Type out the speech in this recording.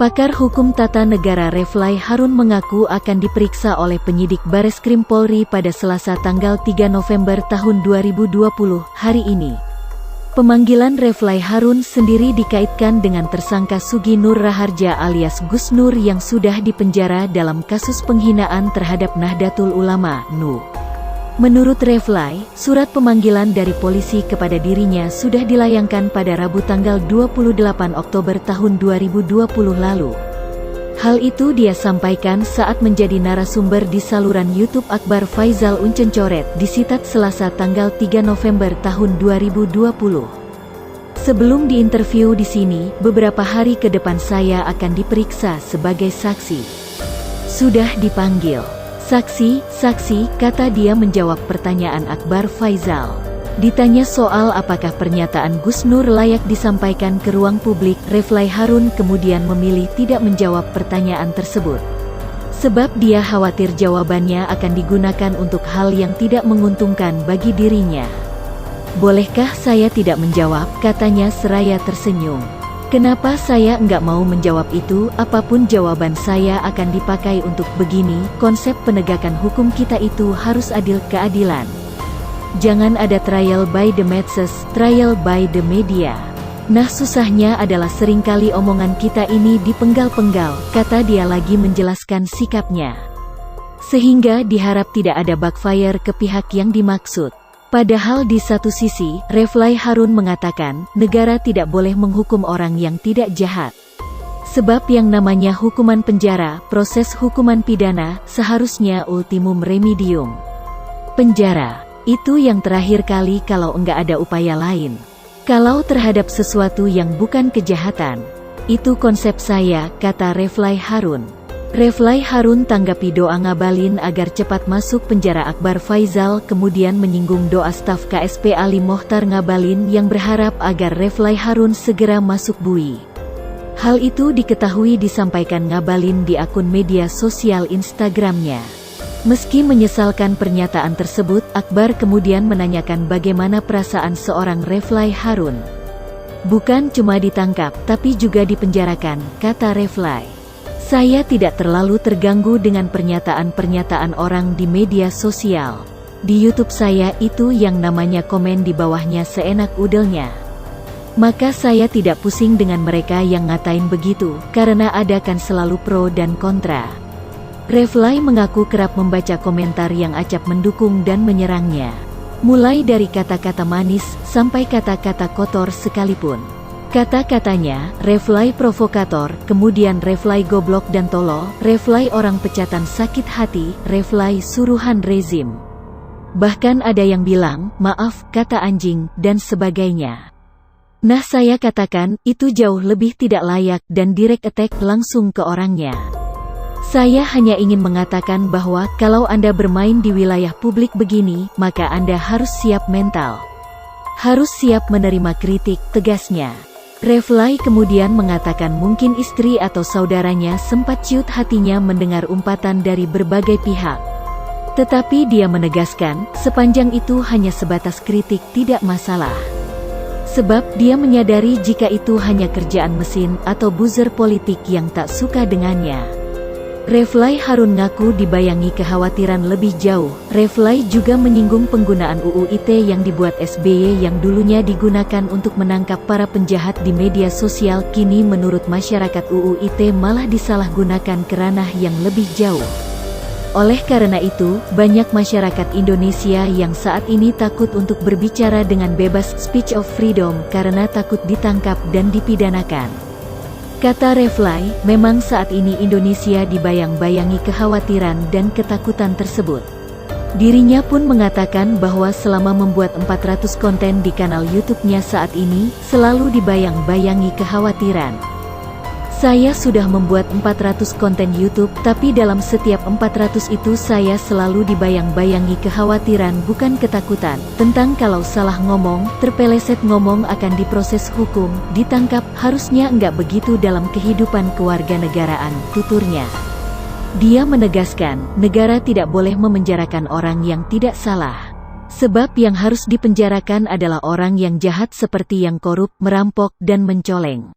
Pakar hukum tata negara Refly Harun mengaku akan diperiksa oleh penyidik Bareskrim Polri pada Selasa tanggal 3 November tahun 2020, hari ini. Pemanggilan Refly Harun sendiri dikaitkan dengan tersangka Sugi Nur Raharja alias Gus Nur yang sudah dipenjara dalam kasus penghinaan terhadap Nahdlatul Ulama, NU. Menurut Refly, surat pemanggilan dari polisi kepada dirinya sudah dilayangkan pada Rabu tanggal 28 Oktober tahun 2020 lalu. Hal itu dia sampaikan saat menjadi narasumber di saluran YouTube Akbar Faisal Uncencoret di Sitat Selasa tanggal 3 November tahun 2020. Sebelum diinterview di sini, beberapa hari ke depan saya akan diperiksa sebagai saksi. Sudah dipanggil. Saksi, kata dia menjawab pertanyaan Akbar Faisal. Ditanya soal apakah pernyataan Gus Nur layak disampaikan ke ruang publik, Refly Harun kemudian memilih tidak menjawab pertanyaan tersebut. Sebab dia khawatir jawabannya akan digunakan untuk hal yang tidak menguntungkan bagi dirinya. Bolehkah saya tidak menjawab, katanya seraya tersenyum. Kenapa saya enggak mau menjawab itu? Apapun jawaban saya akan dipakai untuk begini, konsep penegakan hukum kita itu harus adil, keadilan. Jangan ada trial by the medsos, trial by the media. Nah susahnya adalah seringkali omongan kita ini dipenggal-penggal, kata dia lagi menjelaskan sikapnya. Sehingga diharap tidak ada backfire ke pihak yang dimaksud. Padahal di satu sisi, Refly Harun mengatakan, negara tidak boleh menghukum orang yang tidak jahat. Sebab yang namanya hukuman penjara, proses hukuman pidana, seharusnya ultimum remedium. Penjara, itu yang terakhir kali kalau enggak ada upaya lain. Kalau terhadap sesuatu yang bukan kejahatan, itu konsep saya, kata Refly Harun. Refly Harun tanggapi doa Ngabalin agar cepat masuk penjara Akbar Faisal kemudian menyinggung doa staf KSP Ali Mohtar Ngabalin yang berharap agar Refly Harun segera masuk bui. Hal itu diketahui disampaikan Ngabalin di akun media sosial Instagramnya. Meski menyesalkan pernyataan tersebut, Akbar kemudian menanyakan bagaimana perasaan seorang Refly Harun. Bukan cuma ditangkap, tapi juga dipenjarakan, kata Refly. Saya tidak terlalu terganggu dengan pernyataan-pernyataan orang di media sosial. Di YouTube saya itu yang namanya komen di bawahnya seenak udelnya. Maka saya tidak pusing dengan mereka yang ngatain begitu, karena ada kan selalu pro dan kontra. Refly mengaku kerap membaca komentar yang acap mendukung dan menyerangnya. Mulai dari kata-kata manis, sampai kata-kata kotor sekalipun. Kata-katanya, Refly provokator, kemudian Refly goblok dan tolol, Refly orang pecatan sakit hati, Refly suruhan rezim. Bahkan ada yang bilang, maaf, kata anjing, dan sebagainya. Nah saya katakan, itu jauh lebih tidak layak dan direct attack langsung ke orangnya. Saya hanya ingin mengatakan bahwa, kalau Anda bermain di wilayah publik begini, maka Anda harus siap mental. Harus siap menerima kritik, tegasnya. Refly kemudian mengatakan mungkin istri atau saudaranya sempat ciut hatinya mendengar umpatan dari berbagai pihak. Tetapi dia menegaskan, sepanjang itu hanya sebatas kritik tidak masalah. Sebab dia menyadari jika itu hanya kerjaan mesin atau buzzer politik yang tak suka dengannya. Refly Harun ngaku dibayangi kekhawatiran lebih jauh. Refly juga menyinggung penggunaan UU ITE yang dibuat SBY yang dulunya digunakan untuk menangkap para penjahat di media sosial. Kini menurut masyarakat UU ITE malah disalahgunakan ke ranah yang lebih jauh. Oleh karena itu, banyak masyarakat Indonesia yang saat ini takut untuk berbicara dengan bebas, speech of freedom, karena takut ditangkap dan dipidanakan. Kata Refly, memang saat ini Indonesia dibayang-bayangi kekhawatiran dan ketakutan tersebut. Dirinya pun mengatakan bahwa selama membuat 400 konten di kanal YouTube-nya saat ini, selalu dibayang-bayangi kekhawatiran. Saya sudah membuat 400 konten YouTube, tapi dalam setiap 400 itu saya selalu dibayang-bayangi kekhawatiran bukan ketakutan, tentang kalau salah ngomong, terpeleset ngomong akan diproses hukum, ditangkap, harusnya enggak begitu dalam kehidupan kewarganegaraan, tuturnya. Dia menegaskan, negara tidak boleh memenjarakan orang yang tidak salah. Sebab yang harus dipenjarakan adalah orang yang jahat seperti yang korup, merampok, dan mencoleng.